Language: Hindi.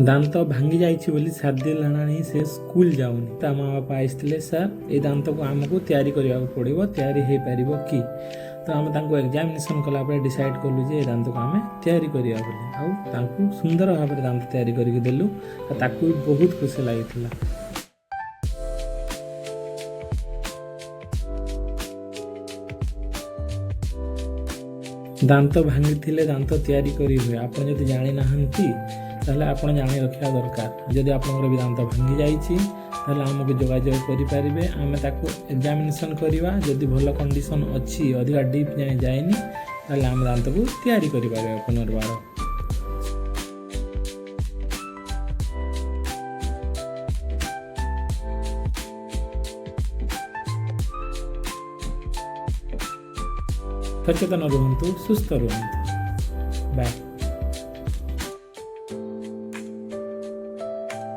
दांत भांगी जाइछि बोली 7 दिन हेलाणी से स्कूल जाऊनी ता माँ बापा आइसथिले सर ए दांत को आमको तैयारी करबा पड़िबो तैयारी हे पारिबो कि तो आम तांको एग्जामिनेशन कला परे डिसाइड कलु जे ए दांत को आमे तैयारी करिया बोली आउ तांको सुंदर भाबरे दांत तैयारी करिक देलु आ ताकू बहुत खुशी लागिथिला। दांत भांगी थिले दांत तैयारी करी हुए आपण जदि जानि नाहंती ताहले आपण जानि रखिया दरकार। जदि आपनकर भी दांत भांगी जाइछि ताहले हमके जोगाजोग करि पारिबे आमे ताको एग्जामिनेशन करिवा जदि भल कंडीशन अछि अधिका डीप जाय जायनि ताहले आमे दांत को तैयारी करि पारिबे पुनर्बार। सचेतन रुहतु सुस्थ रुहतु बाय।